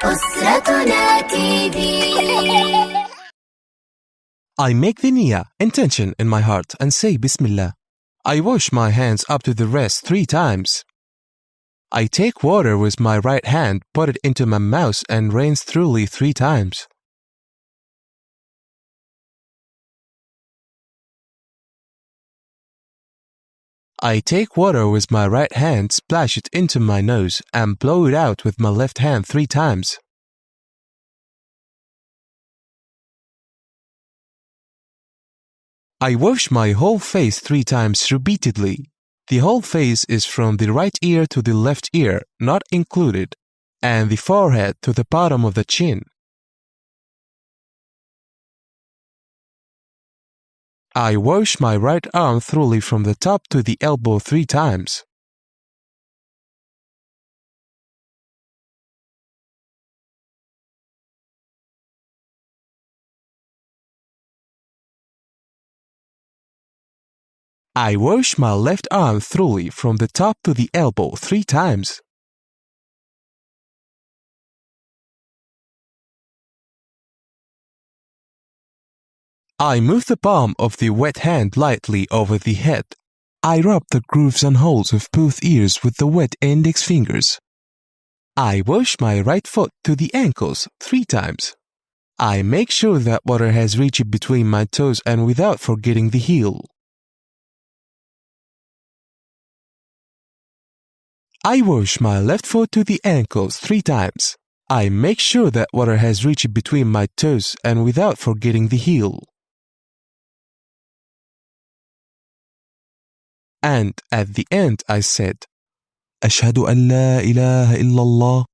أسرتنا TV. I make the niyyah, intention, in my heart and say Bismillah. I wash my hands up to the wrist 3 times. I take water with my right hand, put it into my mouth and rinse thoroughly 3 times. I take water with my right hand, splash it into my nose and blow it out with my left hand 3 times. I wash my whole face 3 times repeatedly. The whole face is from the right ear to the left ear, not included, and the forehead to the bottom of the chin. I wash my right arm thoroughly from the top to the elbow 3 times. I wash my left arm thoroughly from the top to the elbow 3 times. I move the palm of the wet hand lightly over the head. I rub the grooves and holes of both ears with the wet index fingers. I wash my right foot to the ankles 3 times. I make sure that water has reached between my toes and without forgetting the heel. I wash my left foot to the ankles 3 times. I make sure that water has reached between my toes and without forgetting the heel. And at the end I said, أشهد أن لا إله إلا الله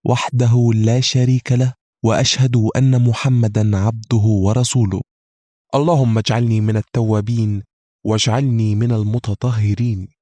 وحده لا شريك له وأشهد أن محمدا عبده ورسوله اللهم اجعلني من التوابين واجعلني من المتطهرين.